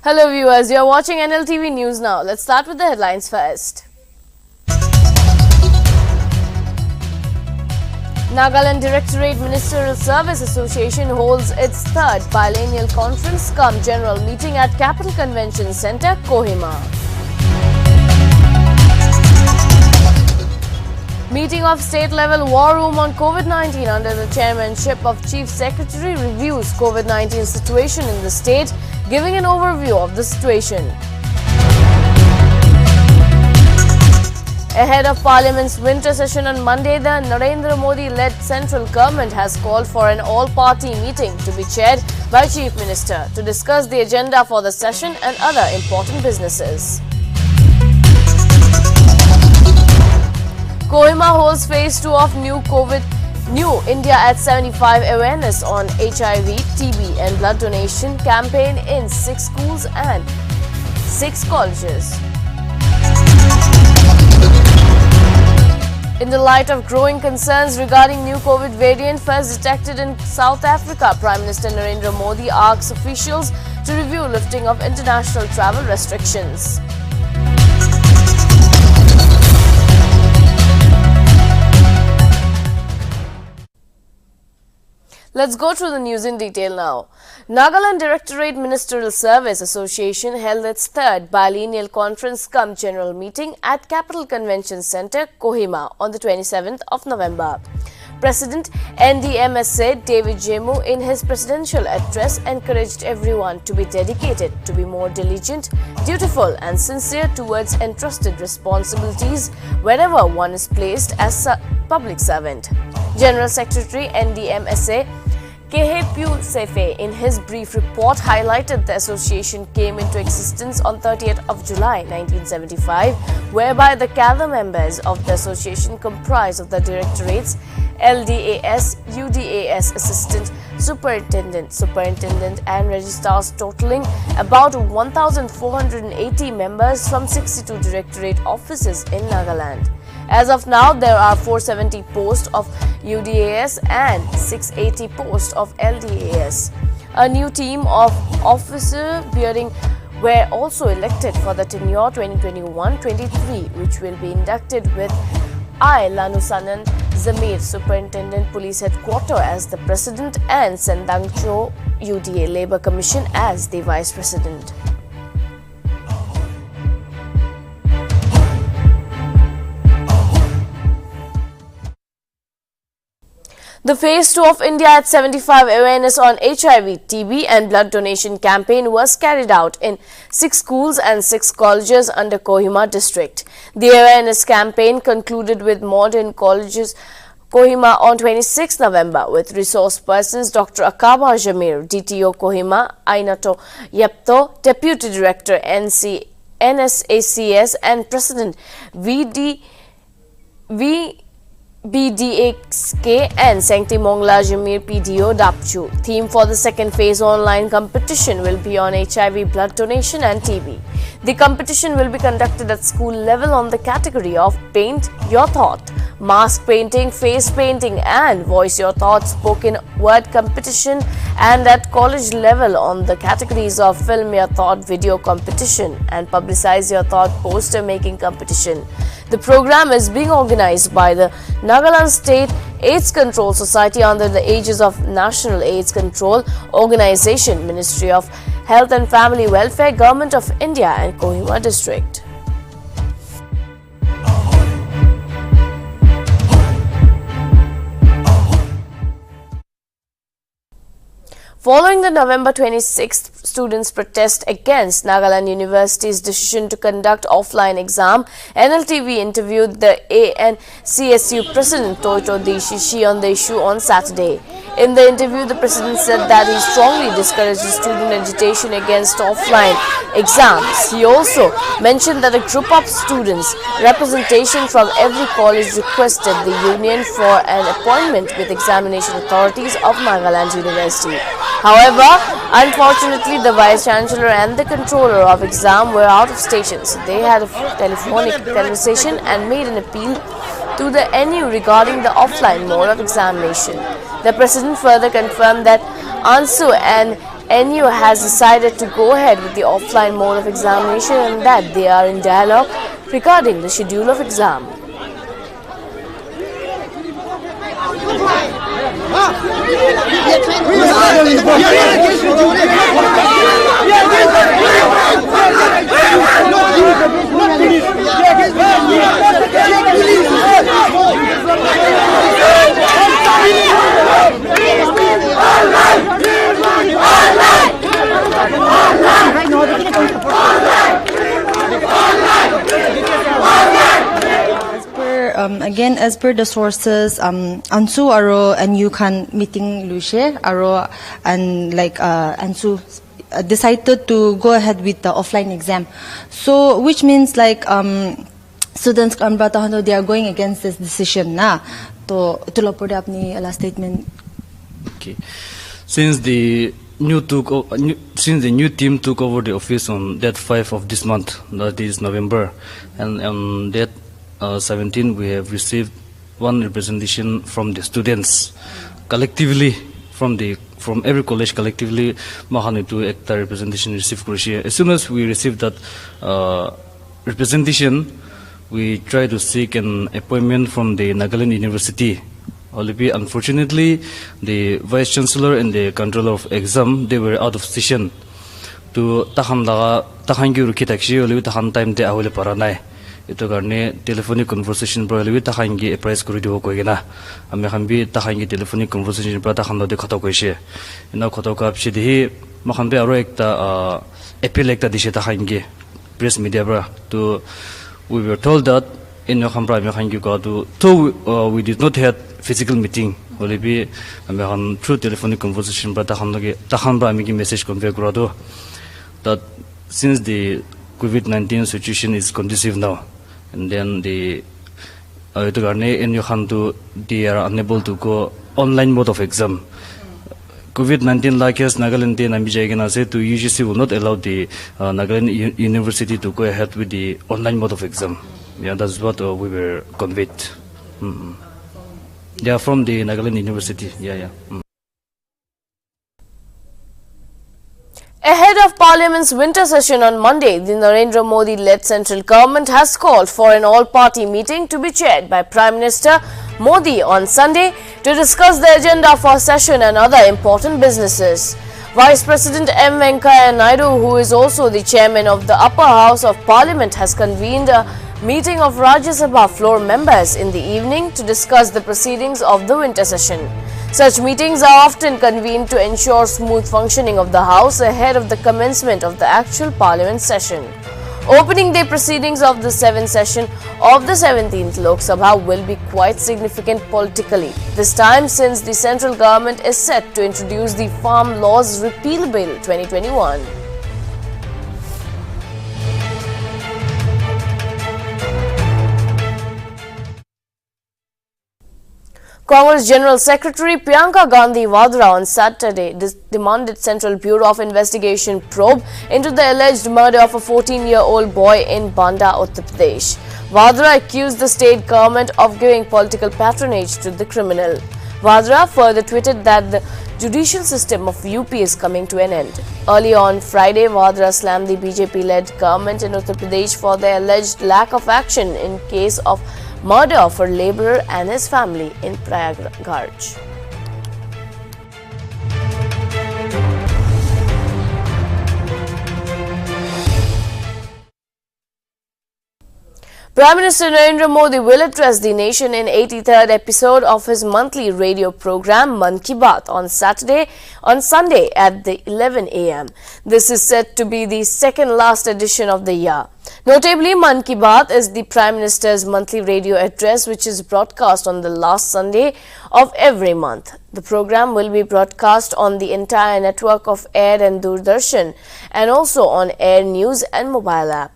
Hello viewers, you are watching Nltv News now. Let's start with the headlines first. Nagaland Directorate Ministerial Service Association holds its third biennial conference cum general meeting at Capital Convention Centre, Kohima. Meeting of state-level war room on COVID-19 under the chairmanship of Chief Secretary reviews COVID-19 situation in the state, giving an overview of the situation. Ahead of Parliament's winter session on Monday, the Narendra Modi-led central government has called for an all-party meeting to be chaired by Chief Minister to discuss the agenda for the session and other important businesses. Kohima holds phase 2 of New India at 75 awareness on HIV, TB and blood donation campaign in 6 schools and 6 colleges. In the light of growing concerns regarding new COVID variant first detected in South Africa, Prime Minister Narendra Modi asks officials to review lifting of international travel restrictions. Let's go through the news in detail now. Nagaland Directorate Ministerial Service Association held its third biennial conference cum general meeting at Capital Convention Centre, Kohima on the 27th of November. President NDMSA David Jemu in his presidential address encouraged everyone to be dedicated, to be more diligent, dutiful and sincere towards entrusted responsibilities wherever one is placed as a public servant. General Secretary NDMSA Kehepu Sefe in his brief report highlighted the association came into existence on 30th of July 1975, whereby the cadre members of the association comprise of the directorates LDAS, UDAS Assistant Superintendent, Superintendent and Registrars totaling about 1,480 members from 62 directorate offices in Nagaland. As of now, there are 470 posts of UDAS and 680 posts of LDAS. A new team of officers bearing were also elected for the tenure 2021-23, which will be inducted with I. Lanusanan Zamir, Superintendent Police Headquarters as the President and Sendangcho UDA Labour Commission as the Vice President. The Phase 2 of India at 75 awareness on HIV, TB and blood donation campaign was carried out in 6 schools and 6 colleges under Kohima district. The awareness campaign concluded with modern colleges Kohima on 26 November with resource persons Dr. Akaba Jamir, DTO Kohima, Ainato Yepto, Deputy Director NSACS and President BDXK and Sancti Mongla Jamir PDO Dapchu. Theme for the second phase online competition will be on HIV, blood donation and TB. The competition will be conducted at school level on the category of Paint Your Thought, Mask Painting, Face Painting and Voice Your Thoughts spoken word competition, and at college level on the categories of Film Your Thought video competition and Publicize Your Thought poster making competition. The program is being organized by the Nagaland State AIDS Control Society under the aegis of National AIDS Control Organization, Ministry of Health and Family Welfare, Government of India and Kohima District. Following the November 26th students' protest against Nagaland University's decision to conduct offline exam, Nltv interviewed the ANCSU President Toto Dishishi on the issue on Saturday. In the interview, the President said that he strongly discourages student agitation against offline exams. He also mentioned that a group of students, representation from every college, requested the union for an appointment with examination authorities of Nagaland University. However, unfortunately, the Vice Chancellor and the Controller of Exam were out of station, so they had a telephonic conversation and made an appeal to the NU regarding the offline mode of examination. The President further confirmed that ANSU and NU has decided to go ahead with the offline mode of examination and that they are in dialogue regarding the schedule of exam. As per the sources, Ansu aro and you can meeting Lucia aro and Ansu decided to go ahead with the offline exam. So which means students they are going against this decision na. To tulapur apni last statement. Okay. Since the new team took over the office on date 5 of this month, that is November, and on date 17 we have received one representation from the students collectively from every college collectively mahanitu ekta representation received Croatia. As soon as we received that representation, we try to seek an appointment from the Nagaland University. Unfortunately, the Vice Chancellor and the Controller of Exam, they were out of session. To tahan ki rukitakshi olibi tahan time de awale paranai. Ito karne telephonic conversation pro olibi tahan ki apprise kuri diho koi gina. Ame khambi tahan ki telephonic conversation pro tahan de khata koishe. Ina khata ka apshi dihi makhambi aro ekta appeal ekta dishe tahan ki press media bra to. We were told that in we did not have physical meeting. Only be through telephonic conversation, but the message convey that since the COVID-19 situation is conducive now, and then they are unable to go online mode of exam. COVID-19 like us, Nagaland to UGC will not allow the Nagaland University to go ahead with the online mode of exam. Yeah, that's what we were conveyed. They are from the Nagaland University. Yeah. Ahead of Parliament's winter session on Monday, the Narendra Modi-led central government has called for an all-party meeting to be chaired by Prime Minister Modi on Sunday to discuss the agenda for session and other important businesses. Vice President M. Venkaiah Naidu, who is also the chairman of the upper house of Parliament, has convened a meeting of Rajya Sabha floor members in the evening to discuss the proceedings of the winter session. Such meetings are often convened to ensure smooth functioning of the House ahead of the commencement of the actual Parliament session. Opening day proceedings of the 7th session of the 17th Lok Sabha will be quite significant politically, this time since the central government is set to introduce the Farm Laws Repeal Bill 2021. Congress General Secretary Priyanka Gandhi Vadra on Saturday demanded Central Bureau of Investigation probe into the alleged murder of a 14-year-old boy in Banda, Uttar Pradesh. Vadra accused the state government of giving political patronage to the criminal. Vadra further tweeted that the judicial system of UP is coming to an end. Early on Friday, Vadra slammed the BJP-led government in Uttar Pradesh for their alleged lack of action in case of murder of a labourer and his family in Prayagraj. Prime Minister Narendra Modi will address the nation in 83rd episode of his monthly radio program Mann Ki Baat on Sunday at the 11 a.m. This is said to be the second last edition of the year. Notably, Mann Ki Baat is the Prime Minister's monthly radio address which is broadcast on the last Sunday of every month. The program will be broadcast on the entire network of Air and Doordarshan and also on Air News and mobile app.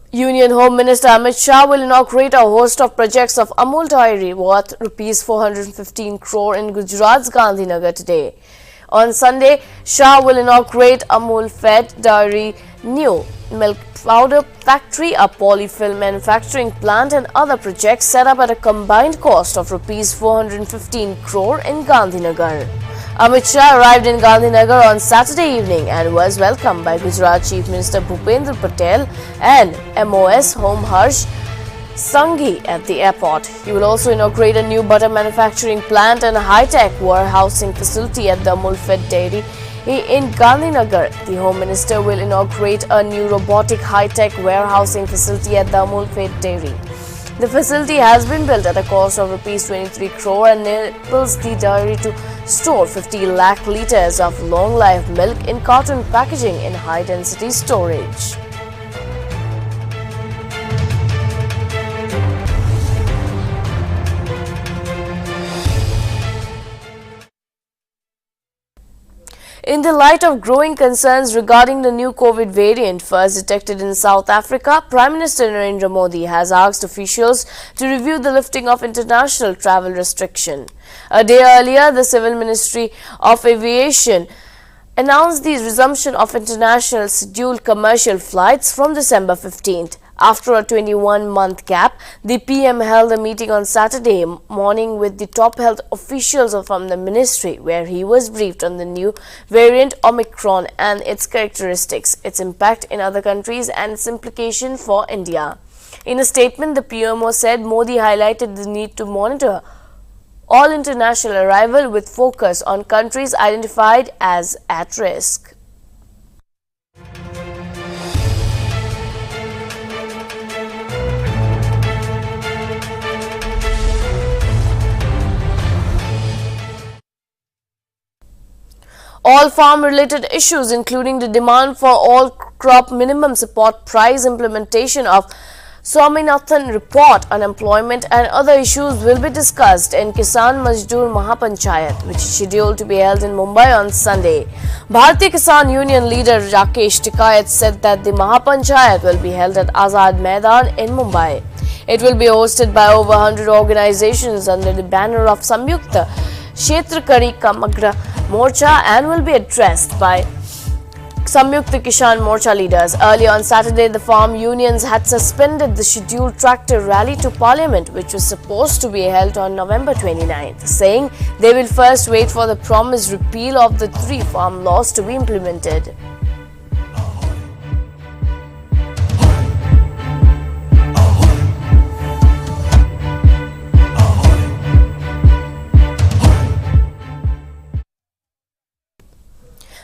Union Home Minister Amit Shah will inaugurate a host of projects of Amul Dairy worth Rs 415 crore in Gujarat's Gandhinagar today. On Sunday, Shah will inaugurate Amul Fed Dairy new milk powder factory, a polyfill manufacturing plant and other projects set up at a combined cost of Rs 415 crore in Gandhinagar. Amit Shah arrived in Gandhinagar on Saturday evening and was welcomed by Gujarat Chief Minister Bhupendra Patel and MOS Home Harsh Sanghi at the airport. He will also inaugurate a new butter manufacturing plant and a high-tech warehousing facility at the Amul Fed Dairy in Gandhinagar. The Home Minister will inaugurate a new robotic high-tech warehousing facility at the Amul Fed Dairy. The facility has been built at a cost of Rs 23 crore and enables the dairy to store 50 lakh litres of long-life milk in carton packaging in high-density storage. In the light of growing concerns regarding the new COVID variant first detected in South Africa, Prime Minister Narendra Modi has asked officials to review the lifting of international travel restriction. A day earlier, the Civil Ministry of Aviation announced the resumption of international scheduled commercial flights from December 15th. After a 21-month gap, the PM held a meeting on Saturday morning with the top health officials from the ministry, where he was briefed on the new variant Omicron and its characteristics, its impact in other countries and its implication for India. In a statement, the PMO said Modi highlighted the need to monitor all international arrival with focus on countries identified as at risk. All farm-related issues, including the demand for all crop minimum support price, implementation of Swaminathan report, unemployment and other issues will be discussed in Kisan Mazdoor Mahapanchayat, which is scheduled to be held in Mumbai on Sunday. Bharatiya Kisan Union leader Rakesh Tikayat said that the Mahapanchayat will be held at Azad Maidan in Mumbai. It will be hosted by over 100 organizations under the banner of Samyukta Kshetrakari Kamagra Morcha and will be addressed by Samyukta Kishan Morcha leaders. Earlier on Saturday, the farm unions had suspended the scheduled tractor rally to Parliament, which was supposed to be held on November 29th, saying they will first wait for the promised repeal of the 3 farm laws to be implemented.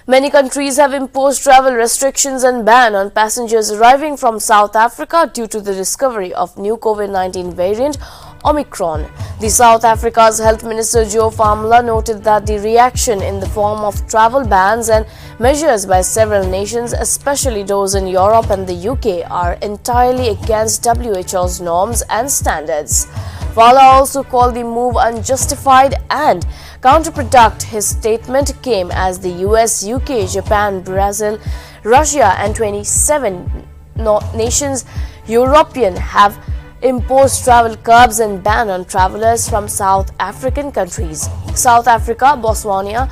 Many countries have imposed travel restrictions and ban on passengers arriving from South Africa due to the discovery of new COVID-19 variant Omicron. The South Africa's Health Minister Joe Phamla noted that the reaction in the form of travel bans and measures by several nations, especially those in Europe and the UK, are entirely against WHO's norms and standards. Phamla also called the move unjustified and counterproductive. His statement came as the US, UK, Japan, Brazil, Russia and 27 nations European have imposed travel curbs and ban on travelers from South African countries. South Africa, Botswana,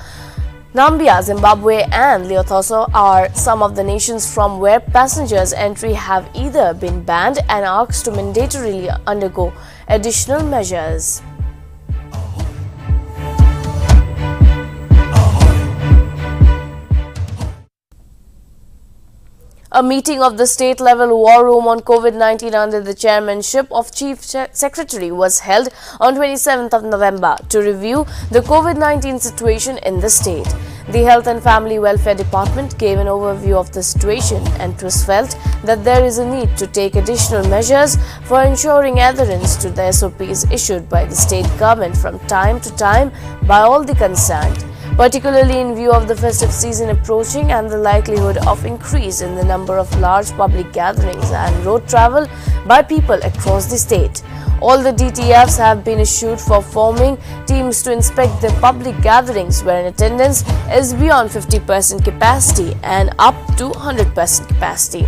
Namibia, Zimbabwe and Lesotho are some of the nations from where passengers' entry have either been banned and asked to mandatorily undergo additional measures. A meeting of the state-level war room on COVID-19 under the chairmanship of Chief Secretary was held on 27th of November to review the COVID-19 situation in the state. The Health and Family Welfare Department gave an overview of the situation, and it was felt that there is a need to take additional measures for ensuring adherence to the SOPs issued by the state government from time to time by all the concerned, particularly in view of the festive season approaching and the likelihood of increase in the number of large public gatherings and road travel by people across the state. All the DTFs have been issued for forming teams to inspect the public gatherings where attendance is beyond 50% capacity and up to 100% capacity.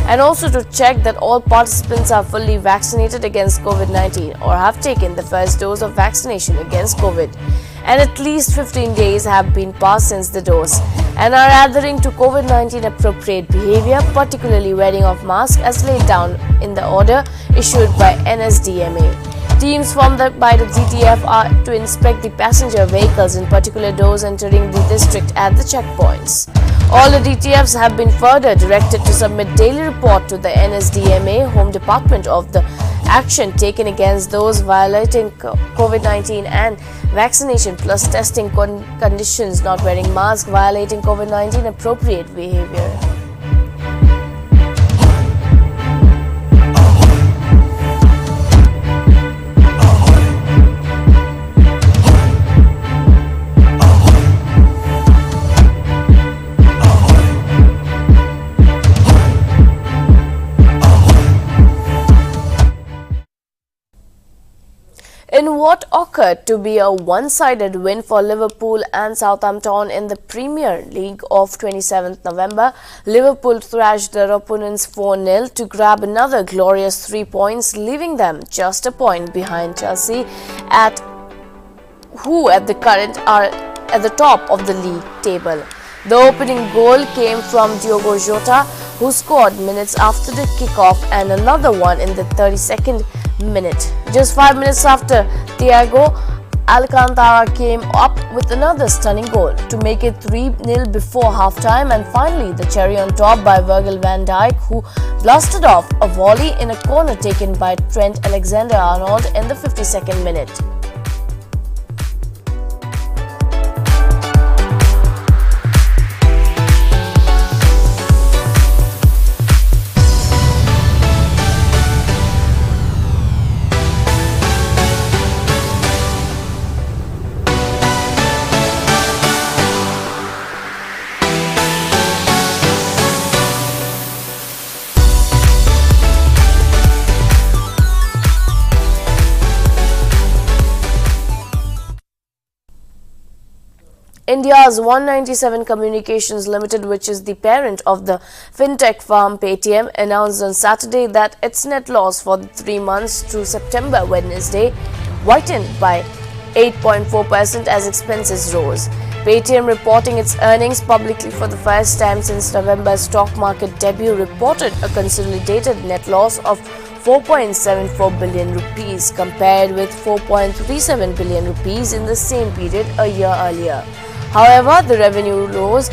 and also to check that all participants are fully vaccinated against COVID-19 or have taken the first dose of vaccination against COVID, and at least 15 days have been passed since the dose, and are adhering to COVID-19 appropriate behavior, particularly wearing of masks as laid down in the order issued by NSDMA. Teams formed by the DTF are to inspect the passenger vehicles, in particular those entering the district at the checkpoints. All the DTFs have been further directed to submit daily report to the NSDMA Home Department of the action taken against those violating COVID-19 and vaccination plus testing conditions, not wearing mask, violating COVID-19 appropriate behavior. In what occurred to be a one-sided win for Liverpool and Southampton in the Premier League of 27th November, Liverpool thrashed their opponents 4-0 to grab another glorious 3 points, leaving them just a point behind Chelsea, who at the current are at the top of the league table. The opening goal came from Diogo Jota, who scored minutes after the kickoff, and another one in the 32nd minute. Just 5 minutes after, Thiago Alcantara came up with another stunning goal to make it 3-0 before half-time, and finally the cherry on top by Virgil van Dijk, who blasted off a volley in a corner taken by Trent Alexander-Arnold in the 52nd minute. India's 197 Communications Limited, which is the parent of the fintech firm Paytm, announced on Saturday that its net loss for the 3 months through September Wednesday widened by 8.4% as expenses rose. Paytm, reporting its earnings publicly for the first time since November's stock market debut, reported a consolidated net loss of 4.74 billion rupees compared with 4.37 billion rupees in the same period a year earlier. However, the revenue rose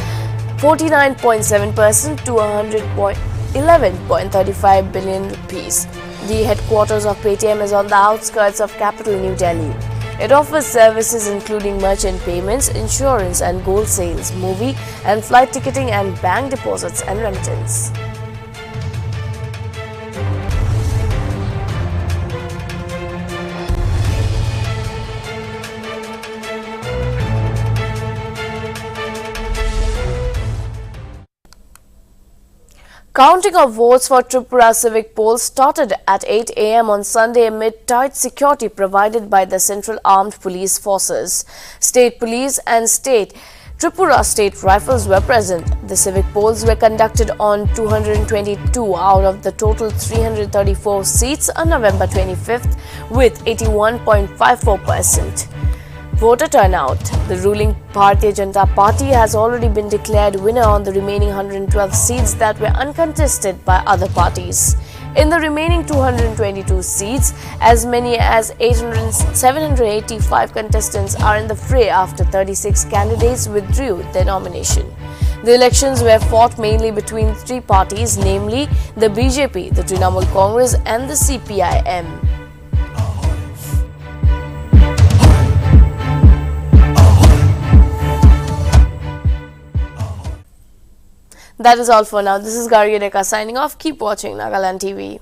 49.7% to 111.35 billion rupees. The headquarters of Paytm is on the outskirts of capital New Delhi. It offers services including merchant payments, insurance and gold sales, movie and flight ticketing, and bank deposits and remittance. Counting of votes for Tripura civic polls started at 8 a.m. on Sunday amid tight security provided by the Central Armed Police Forces. State Police and Tripura State Rifles were present. The civic polls were conducted on 222 out of the total 334 seats on November 25th with 81.54% voter turnout. The ruling Bharatiya Janata Party has already been declared winner on the remaining 112 seats that were uncontested by other parties. In the remaining 222 seats, as many as 785 contestants are in the fray after 36 candidates withdrew their nomination. The elections were fought mainly between 3 parties, namely the BJP, the Trinamool Congress and the CPIM. That is all for now. This is Gargi Rekha signing off. Keep watching Nagaland TV.